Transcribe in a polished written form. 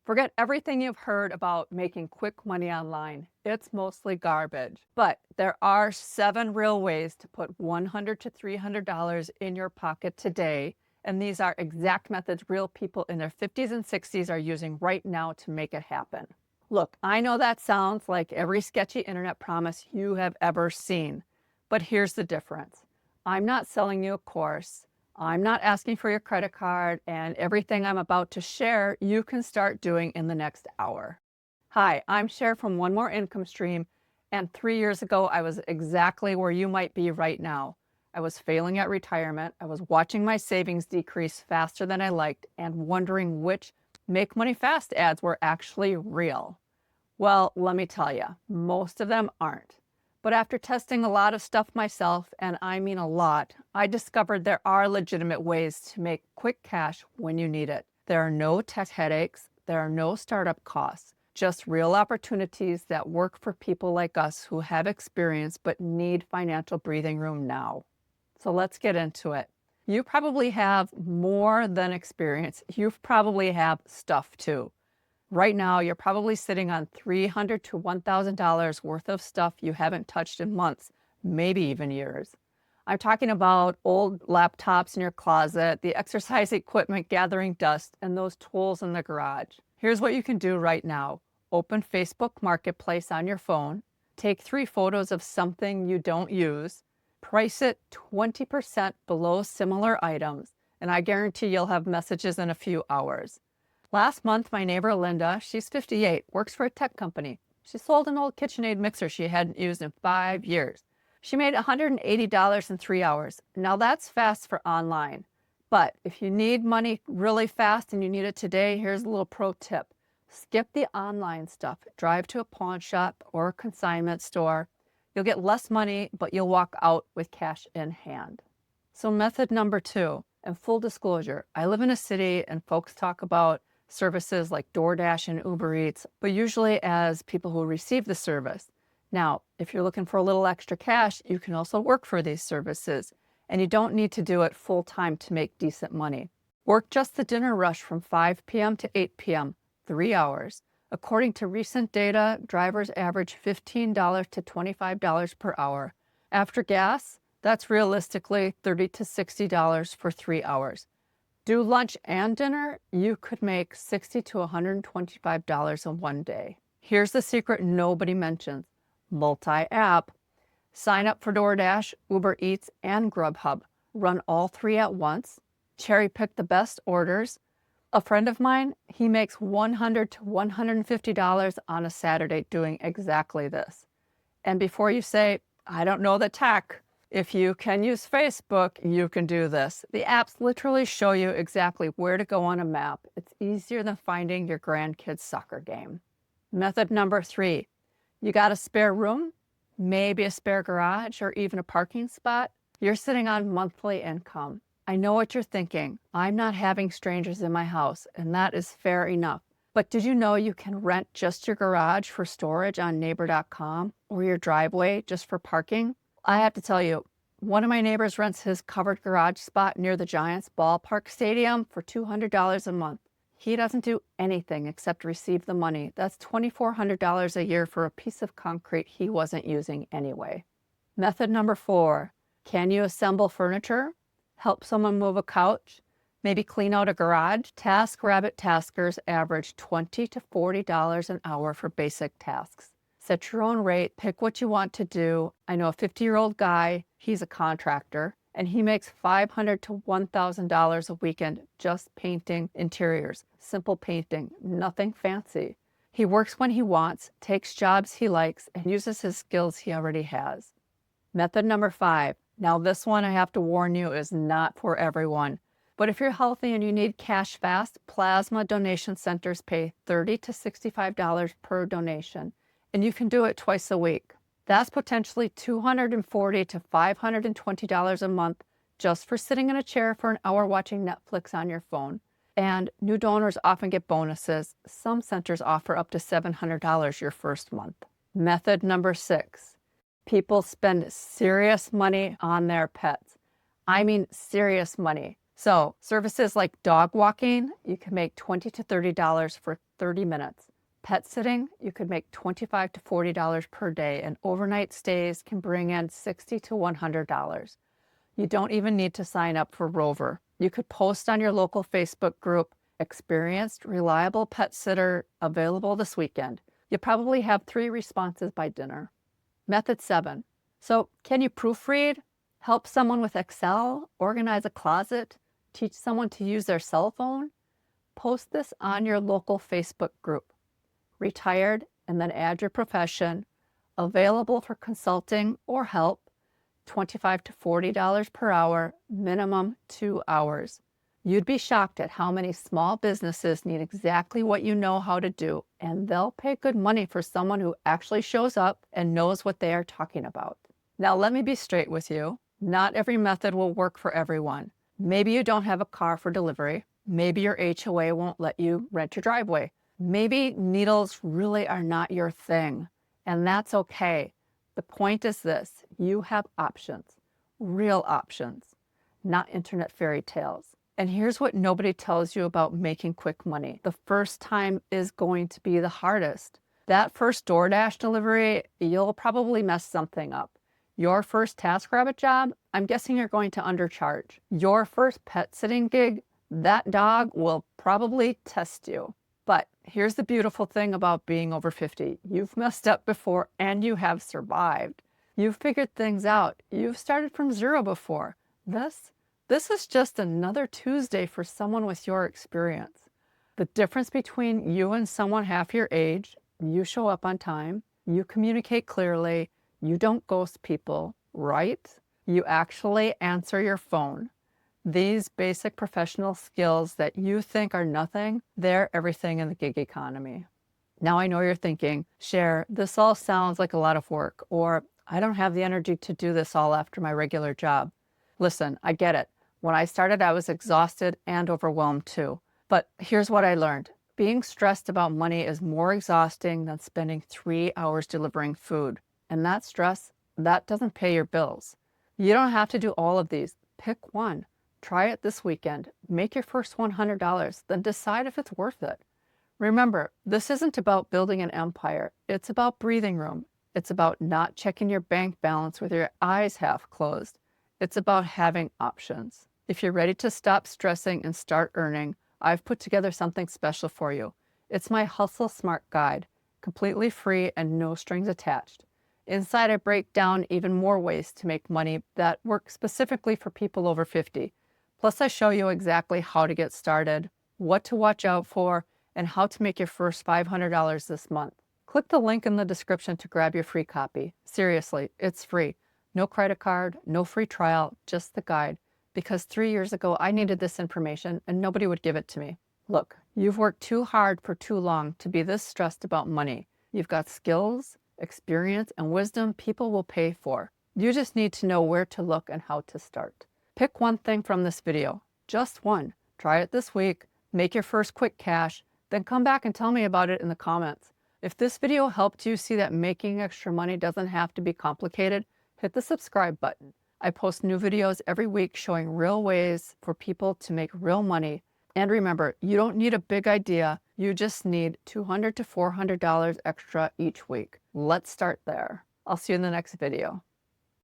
Forget everything you've heard about making quick money online. It's mostly garbage. But there are 7 real ways to put $100 to $300 in your pocket today. And these are exact methods real people in their 50s and 60s are using right now to make it happen. Look, I know that sounds like every sketchy internet promise you have ever seen. But here's the difference. I'm not selling you a course. I'm not asking for your credit card, and everything I'm about to share, you can start doing in the next hour. Hi, I'm Cher from One More Income Stream, and 3 years ago, I was exactly where you might be right now. I was failing at retirement. I was watching my savings decrease faster than I liked and wondering which Make Money Fast ads were actually real. Well, let me tell you, most of them aren't. But after testing a lot of stuff myself, and I mean a lot, I discovered there are legitimate ways to make quick cash when you need it. There are no tech headaches, there are no startup costs, just real opportunities that work for people like us who have experience but need financial breathing room now. So let's get into it. You probably have more than experience. You probably have stuff too. Right now, you're probably sitting on $300 to $1,000 worth of stuff you haven't touched in months, maybe even years. I'm talking about old laptops in your closet, the exercise equipment gathering dust, and those tools in the garage. Here's what you can do right now. Open Facebook Marketplace on your phone, take 3 photos of something you don't use, price it 20% below similar items, and I guarantee you'll have messages in a few hours. Last month, my neighbor Linda, she's 58, works for a tech company. She sold an old KitchenAid mixer she hadn't used in 5 years. She made $180 in 3 hours. Now that's fast for online. But if you need money really fast and you need it today, here's a little pro tip. Skip the online stuff. Drive to a pawn shop or a consignment store. You'll get less money, but you'll walk out with cash in hand. So method number 2, and full disclosure, I live in a city and folks talk about services like DoorDash and Uber Eats, but usually as people who receive the service. Now, if you're looking for a little extra cash, you can also work for these services, and you don't need to do it full time to make decent money. Work just the dinner rush from 5 p.m. to 8 p.m., 3 hours. According to recent data, drivers average $15 to $25 per hour. After gas, that's realistically $30 to $60 for 3 hours. Do lunch and dinner, you could make $60 to $125 in one day. Here's the secret nobody mentions. Multi-app. Sign up for DoorDash, Uber Eats, and Grubhub. Run all 3 at once. Cherry pick the best orders. A friend of mine, he makes $100 to $150 on a Saturday doing exactly this. And before you say, I don't know the tech, if you can use Facebook, you can do this. The apps literally show you exactly where to go on a map. It's easier than finding your grandkid's soccer game. Method number 3, you got a spare room, maybe a spare garage, or even a parking spot. You're sitting on monthly income. I know what you're thinking. I'm not having strangers in my house, and that is fair enough. But did you know you can rent just your garage for storage on neighbor.com or your driveway just for parking? I have to tell you, one of my neighbors rents his covered garage spot near the Giants ballpark stadium for $200 a month. He doesn't do anything except receive the money. That's $2,400 a year for a piece of concrete he wasn't using anyway. Method number 4, can you assemble furniture? Help someone move a couch? Maybe clean out a garage? TaskRabbit taskers average $20 to $40 an hour for basic tasks. Set your own rate, pick what you want to do. I know a 50-year-old guy, he's a contractor, and he makes $500 to $1,000 a weekend just painting interiors. Simple painting, nothing fancy. He works when he wants, takes jobs he likes, and uses his skills he already has. Method number 5. Now this one, I have to warn you, is not for everyone. But if you're healthy and you need cash fast, plasma donation centers pay $30 to $65 per donation. And you can do it twice a week. That's potentially $240 to $520 a month just for sitting in a chair for an hour watching Netflix on your phone. And new donors often get bonuses. Some centers offer up to $700 your first month. Method number 6. People spend serious money on their pets. I mean serious money. So services like dog walking, you can make $20 to $30 for 30 minutes. Pet sitting, you could make $25 to $40 per day, and overnight stays can bring in $60 to $100. You don't even need to sign up for Rover. You could post on your local Facebook group, experienced, reliable pet sitter available this weekend. You probably have 3 responses by dinner. Method 7. So can you proofread, help someone with Excel, organize a closet, teach someone to use their cell phone? Post this on your local Facebook group. Retired, and then add your profession, available for consulting or help, $25 to $40 per hour, minimum 2 hours. You'd be shocked at how many small businesses need exactly what you know how to do, and they'll pay good money for someone who actually shows up and knows what they are talking about. Now, let me be straight with you. Not every method will work for everyone. Maybe you don't have a car for delivery. Maybe your HOA won't let you rent your driveway. Maybe needles really are not your thing, and that's okay. The point is this: you have options, real options, not internet fairy tales. And here's what nobody tells you about making quick money. The first time is going to be the hardest. That first DoorDash delivery, you'll probably mess something up. Your first TaskRabbit job, I'm guessing you're going to undercharge. Your first pet sitting gig, that dog will probably test you. But here's the beautiful thing about being over 50. You've messed up before and you have survived. You've figured things out. You've started from zero before. This is just another Tuesday for someone with your experience. The difference between you and someone half your age: you show up on time, you communicate clearly, you don't ghost people, right? You actually answer your phone. These basic professional skills that you think are nothing, they're everything in the gig economy. Now I know you're thinking, Cher, this all sounds like a lot of work, or I don't have the energy to do this all after my regular job. Listen, I get it. When I started, I was exhausted and overwhelmed too. But here's what I learned. Being stressed about money is more exhausting than spending 3 hours delivering food. And that stress, that doesn't pay your bills. You don't have to do all of these. Pick one. Try it this weekend. Make your first $100, then decide if it's worth it. Remember, this isn't about building an empire. It's about breathing room. It's about not checking your bank balance with your eyes half closed. It's about having options. If you're ready to stop stressing and start earning, I've put together something special for you. It's my Hustle Smart Guide, completely free and no strings attached. Inside, I break down even more ways to make money that work specifically for people over 50. Plus, I show you exactly how to get started, what to watch out for, and how to make your first $500 this month. Click the link in the description to grab your free copy. Seriously, it's free. No credit card, no free trial, just the guide. Because 3 years ago, I needed this information and nobody would give it to me. Look, you've worked too hard for too long to be this stressed about money. You've got skills, experience, and wisdom people will pay for. You just need to know where to look and how to start. Pick one thing from this video, just one. Try it this week, make your first quick cash, then come back and tell me about it in the comments. If this video helped you see that making extra money doesn't have to be complicated, hit the subscribe button. I post new videos every week showing real ways for people to make real money. And remember, you don't need a big idea. You just need $200 to $400 extra each week. Let's start there. I'll see you in the next video.